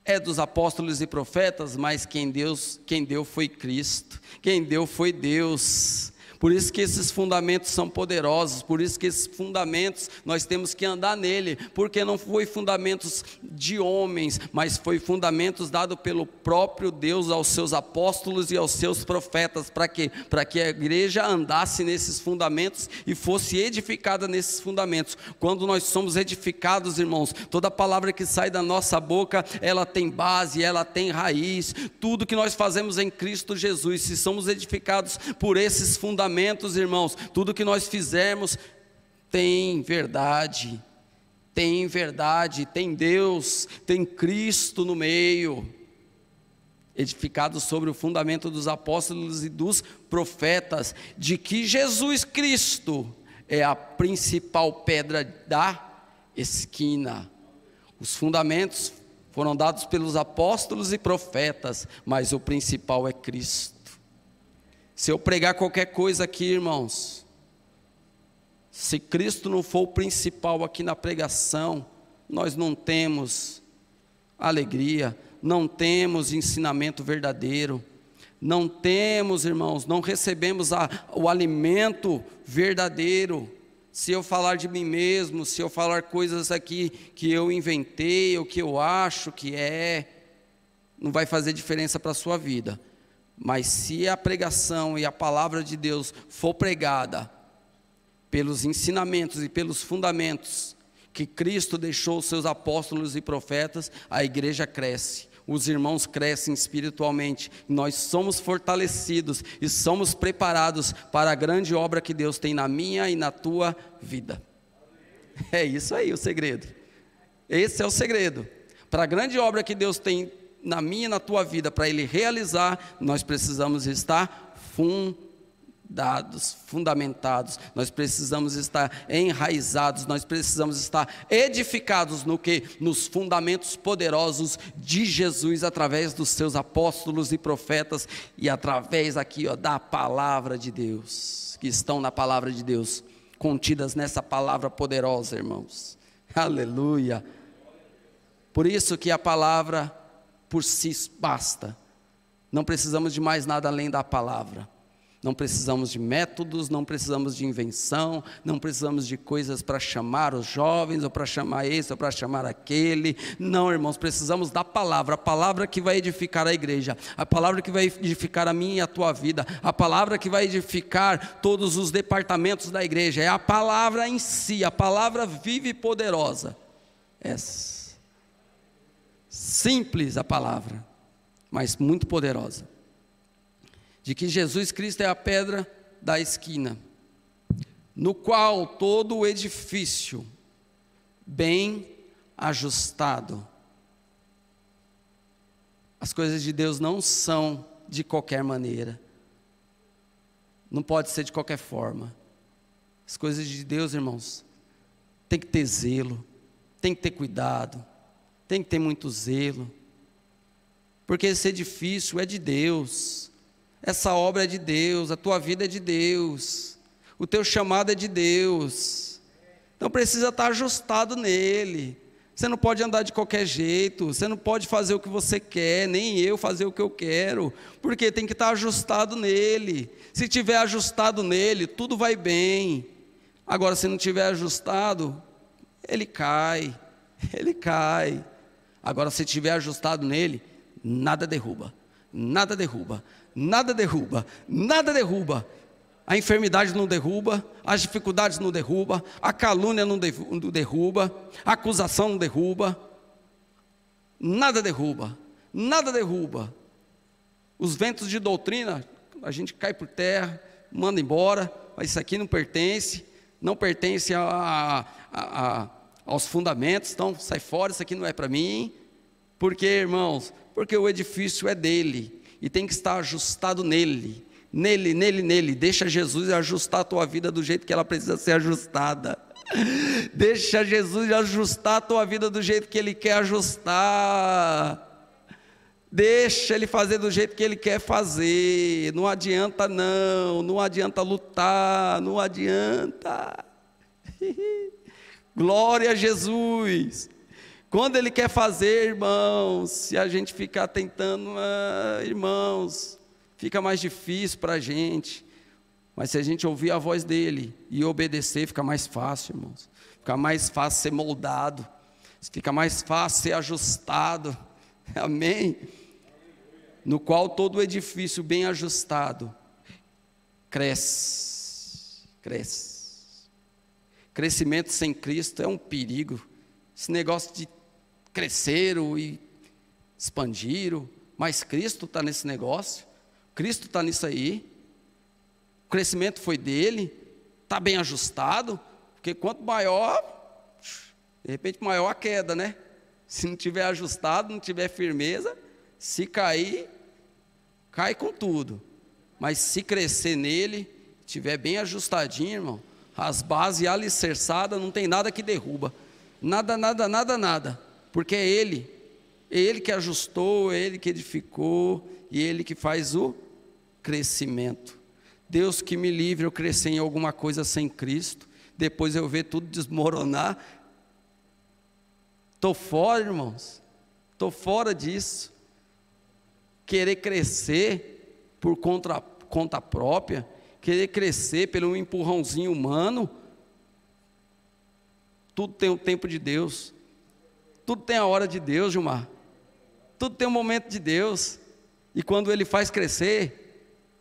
Speaker 1: é dos apóstolos e profetas, mas quem deu foi Cristo. Quem deu foi Deus. Por isso que esses fundamentos são poderosos, por isso que esses fundamentos nós temos que andar nele, porque não foi fundamentos de homens, mas foi fundamentos dados pelo próprio Deus aos seus apóstolos e aos seus profetas. Para quê? Para que a igreja andasse nesses fundamentos e fosse edificada nesses fundamentos. Quando nós somos edificados, irmãos, toda palavra que sai da nossa boca, ela tem base, ela tem raiz. Tudo que nós fazemos em Cristo Jesus, se somos edificados por esses fundamentos, irmãos, tudo que nós fizermos tem verdade, tem Deus, tem Cristo no meio, edificado sobre o fundamento dos apóstolos e dos profetas, de que Jesus Cristo é a principal pedra da esquina. Os fundamentos foram dados pelos apóstolos e profetas, mas o principal é Cristo. Se eu pregar qualquer coisa aqui, irmãos, se Cristo não for o principal aqui na pregação, nós não temos alegria, não temos ensinamento verdadeiro, não temos, irmãos, não recebemos o alimento verdadeiro. Se eu falar de mim mesmo, se eu falar coisas aqui que eu inventei, ou que eu acho que não vai fazer diferença para a sua vida. Mas se a pregação e a palavra de Deus for pregada pelos ensinamentos e pelos fundamentos que Cristo deixou aos seus apóstolos e profetas, a igreja cresce, os irmãos crescem espiritualmente, nós somos fortalecidos e somos preparados para a grande obra que Deus tem na minha e na tua vida. É isso aí o segredo. Esse é o segredo. Para a grande obra que Deus tem na minha e na tua vida, para Ele realizar, nós precisamos estar fundamentados, nós precisamos estar enraizados, nós precisamos estar edificados no que? Nos fundamentos poderosos de Jesus, através dos seus apóstolos e profetas, e através aqui da palavra de Deus, que estão na palavra de Deus, contidas nessa palavra poderosa, irmãos, aleluia. Por isso que a palavra por si basta, não precisamos de mais nada além da palavra, não precisamos de métodos, não precisamos de invenção, não precisamos de coisas para chamar os jovens, ou para chamar esse, ou para chamar aquele. Não, irmãos, precisamos da palavra, a palavra que vai edificar a igreja, a palavra que vai edificar a minha e a tua vida, a palavra que vai edificar todos os departamentos da igreja, é a palavra em si, a palavra viva e poderosa. Simples a palavra, mas muito poderosa, de que Jesus Cristo é a pedra da esquina, no qual todo o edifício bem ajustado. As coisas de Deus não são de qualquer maneira, não pode ser de qualquer forma. As coisas de Deus, irmãos, tem que ter zelo, tem que ter cuidado, tem que ter muito zelo, porque esse edifício é de Deus, essa obra é de Deus, a tua vida é de Deus, o teu chamado é de Deus, então precisa estar ajustado nele. Você não pode andar de qualquer jeito, você não pode fazer o que você quer, nem eu fazer o que eu quero, porque tem que estar ajustado nele. Se tiver ajustado nele, tudo vai bem. Agora, se não tiver ajustado, ele cai. Agora, se estiver ajustado nele, nada derruba, nada derruba, nada derruba, nada derruba. A enfermidade não derruba, as dificuldades não derruba, a calúnia não derruba, a acusação não derruba, nada derruba, nada derruba. Os ventos de doutrina, a gente cai por terra, manda embora, mas isso aqui não pertence aos fundamentos, então sai fora, isso aqui não é para mim. Por quê, irmãos? Porque o edifício é dele, e tem que estar ajustado nele, Nele. Deixa Jesus ajustar a tua vida do jeito que ela precisa ser ajustada. Deixa Jesus ajustar a tua vida do jeito que Ele quer ajustar. Deixa Ele fazer do jeito que Ele quer fazer. Não adianta não adianta lutar, não adianta. Glória a Jesus. Quando Ele quer fazer, irmãos, se a gente ficar tentando, irmãos, fica mais difícil para a gente. Mas se a gente ouvir a voz dEle e obedecer, fica mais fácil, irmãos. Fica mais fácil ser moldado. Fica mais fácil ser ajustado. Amém? No qual todo edifício bem ajustado cresce. Crescimento sem Cristo é um perigo. Esse negócio de cresceram e expandiram, mas Cristo está nesse negócio. Cristo está nisso aí. O crescimento foi dele, está bem ajustado, porque quanto maior, de repente maior a queda, né? Se não tiver ajustado, não tiver firmeza, se cair, cai com tudo. Mas se crescer nele, tiver bem ajustadinho, irmão, as bases alicerçadas, não tem nada que derruba. Nada, porque é Ele que ajustou, é Ele que edificou, e Ele que faz o crescimento. Deus que me livre eu crescer em alguma coisa sem Cristo, depois eu ver tudo desmoronar. Estou fora, irmãos, estou fora disso. Querer crescer por conta própria, querer crescer pelo empurrãozinho humano. Tudo tem o tempo de Deus, tudo tem a hora de Deus, Gilmar, tudo tem o momento de Deus, e quando Ele faz crescer,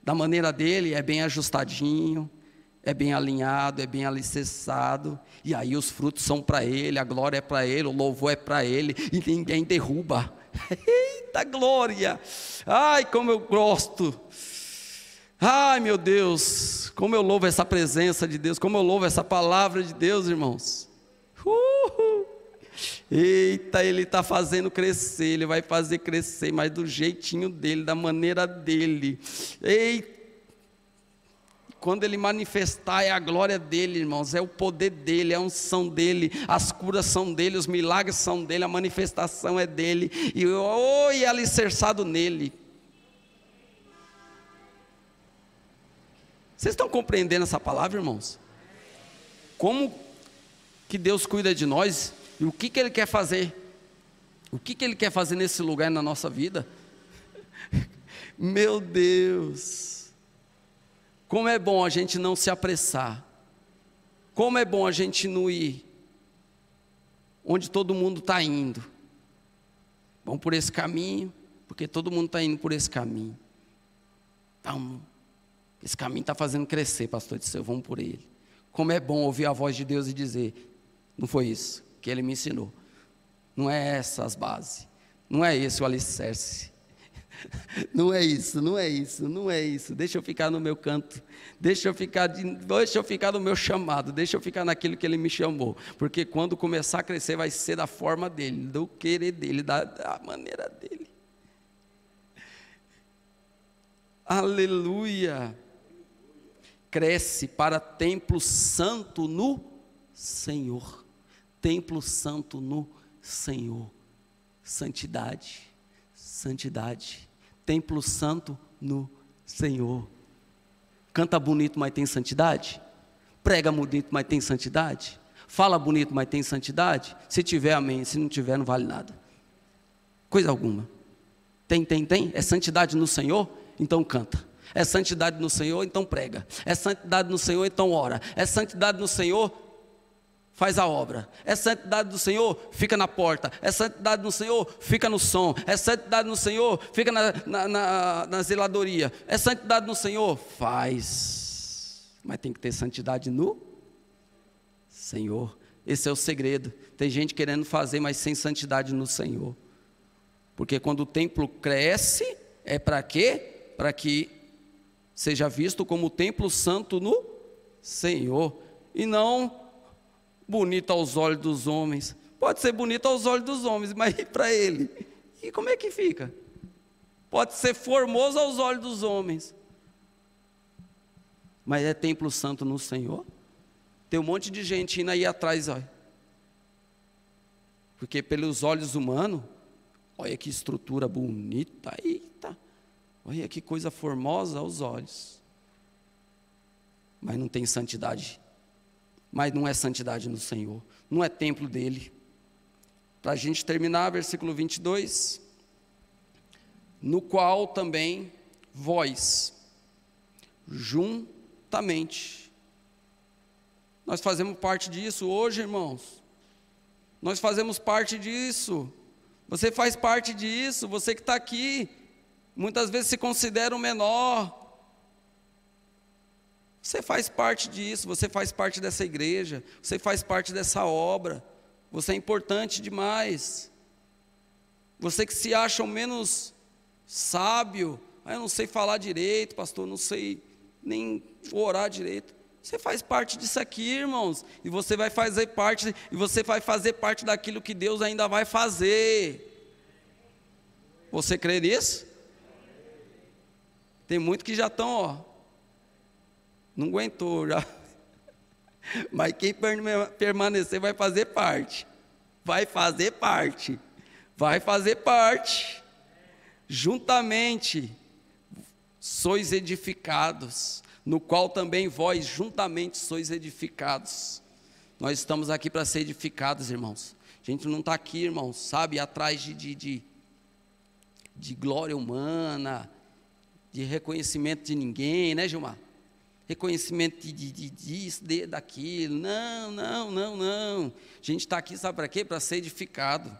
Speaker 1: da maneira dEle, é bem ajustadinho, é bem alinhado, é bem alicerçado, e aí os frutos são para Ele, a glória é para Ele, o louvor é para Ele, e ninguém derruba. Eita glória, ai como eu gosto, ai meu Deus, como eu louvo essa presença de Deus, como eu louvo essa palavra de Deus, irmãos. Eita, Ele está fazendo crescer, Ele vai fazer crescer, mas do jeitinho dEle, da maneira dEle. Eita, quando Ele manifestar é a glória dEle, irmãos, é o poder dEle, é a unção dEle, as curas são dEle, os milagres são dEle, a manifestação é dEle, e é alicerçado nele. Vocês estão compreendendo essa palavra, irmãos? Como que Deus cuida de nós e o que Ele quer fazer? O que Ele quer fazer nesse lugar na nossa vida? Meu Deus, como é bom a gente não se apressar, como é bom a gente não ir onde todo mundo está indo. Vamos por esse caminho, porque todo mundo está indo por esse caminho. Então, esse caminho está fazendo crescer, pastor Disseu, vamos por ele. Como é bom ouvir a voz de Deus e dizer: não foi isso que Ele me ensinou, não é essas as bases, não é esse o alicerce, não é isso, deixa eu ficar no meu canto, deixa eu ficar no meu chamado, deixa eu ficar naquilo que Ele me chamou, porque quando começar a crescer vai ser da forma dEle, do querer dEle, da maneira dEle. Aleluia. Cresce para templo santo no Senhor. Templo santo no Senhor. Santidade. Templo santo no Senhor. Canta bonito, mas tem santidade? Prega bonito, mas tem santidade? Fala bonito, mas tem santidade? Se tiver, amém. Se não tiver, não vale nada. Coisa alguma. Tem. É santidade no Senhor? Então canta. É santidade no Senhor, então prega. É santidade no Senhor, então ora. É santidade no Senhor, faz a obra. É santidade no Senhor, fica na porta. É santidade no Senhor, fica no som. É santidade no Senhor, fica na zeladoria. É santidade no Senhor, faz. Mas tem que ter santidade no Senhor. Esse é o segredo. Tem gente querendo fazer, mas sem santidade no Senhor. Porque quando o templo cresce, é para quê? Para que seja visto como templo santo no Senhor, e não bonito aos olhos dos homens. Pode ser bonito aos olhos dos homens, mas e para Ele? E como é que fica? Pode ser formoso aos olhos dos homens, mas é templo santo no Senhor. Tem um monte de gente indo aí atrás, olha. Porque pelos olhos humanos, olha que estrutura bonita, eita, olha que coisa formosa aos olhos. Mas não tem santidade, mas não é santidade no Senhor, não é templo dele. Para a gente terminar, versículo 22, no qual também vós, juntamente, nós fazemos parte disso hoje, irmãos, nós fazemos parte disso, você faz parte disso, você que está aqui, muitas vezes se considera o menor, você faz parte disso, você faz parte dessa igreja, você faz parte dessa obra, você é importante demais. Você que se acha o menos sábio, eu não sei falar direito, pastor, não sei nem orar direito. Você faz parte disso aqui, irmãos, e você vai fazer parte daquilo que Deus ainda vai fazer. Você crê nisso? Tem muitos que já estão, não aguentou já. Mas quem permanecer vai fazer parte. Vai fazer parte. Vai fazer parte. Juntamente sois edificados, no qual também vós juntamente sois edificados. Nós estamos aqui para ser edificados, irmãos. A gente não está aqui, irmãos, sabe, atrás de glória humana, de reconhecimento de ninguém, né, Gilmar? Reconhecimento disso, daquilo, não, a gente está aqui, sabe para quê? Para ser edificado,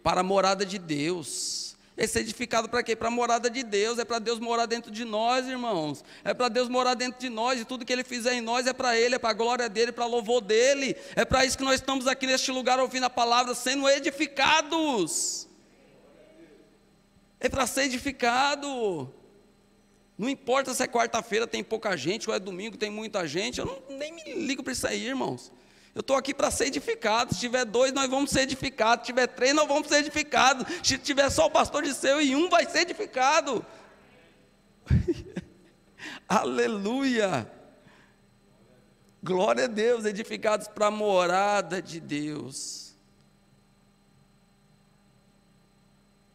Speaker 1: para a morada de Deus. Esse edificado para quê? Para a morada de Deus, é para Deus morar dentro de nós, irmãos, é para Deus morar dentro de nós, e tudo que Ele fizer em nós é para Ele, é para a glória dEle, para o louvor dEle, é para isso que nós estamos aqui neste lugar, ouvindo a palavra, sendo edificados, é para ser edificado. Não importa se é quarta-feira, tem pouca gente, ou é domingo, tem muita gente, eu nem me ligo para isso aí, irmãos. Eu estou aqui para ser edificado. Se tiver 2, nós vamos ser edificados. Se tiver 3, nós vamos ser edificados. Se tiver só o pastor Disseu e um, vai ser edificado. Aleluia! Glória a Deus, edificados para a morada de Deus.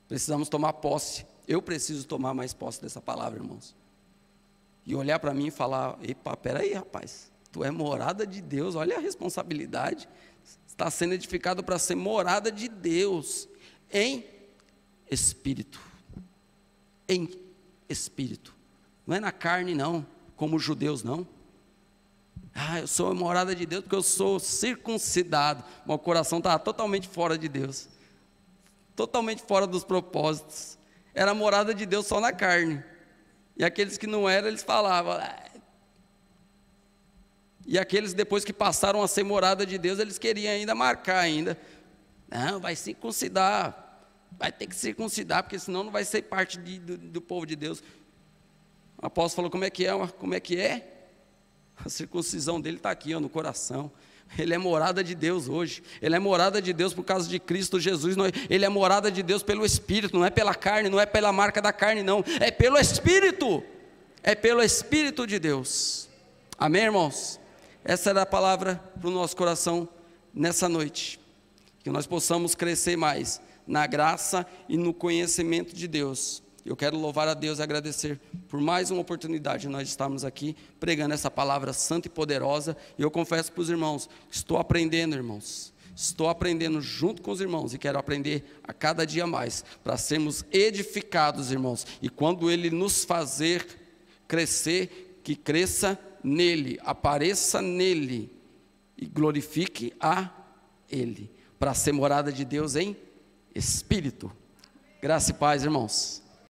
Speaker 1: Precisamos tomar posse. Eu preciso tomar mais posse dessa palavra, irmãos. E olhar para mim e falar, epa, peraí, rapaz, tu é morada de Deus, olha a responsabilidade. Está sendo edificado para ser morada de Deus, em espírito. Em espírito. Não é na carne não, como os judeus não. Eu sou morada de Deus porque eu sou circuncidado. Meu coração estava totalmente fora de Deus. Totalmente fora dos propósitos. Era a morada de Deus só na carne. E aqueles que não eram, eles falavam. E aqueles depois que passaram a ser morada de Deus, eles queriam ainda marcar ainda. Não, vai circuncidar. Vai ter que circuncidar, porque senão não vai ser parte do povo de Deus. O apóstolo falou, como é que é? Como é que é? A circuncisão dele está aqui, no coração. Ele é morada de Deus hoje. Ele é morada de Deus por causa de Cristo Jesus. Ele é morada de Deus pelo Espírito, não é pela carne, não é pela marca da carne, não. É pelo Espírito. É pelo Espírito de Deus. Amém, irmãos? Essa era a palavra para o nosso coração nessa noite. Que nós possamos crescer mais na graça e no conhecimento de Deus. Eu quero louvar a Deus e agradecer por mais uma oportunidade de nós estarmos aqui pregando essa palavra santa e poderosa. E eu confesso para os irmãos, estou aprendendo, irmãos. Estou aprendendo junto com os irmãos e quero aprender a cada dia mais para sermos edificados, irmãos. E quando Ele nos fazer crescer, que cresça nele, apareça nele e glorifique a Ele, para ser morada de Deus em espírito. Graça e paz, irmãos.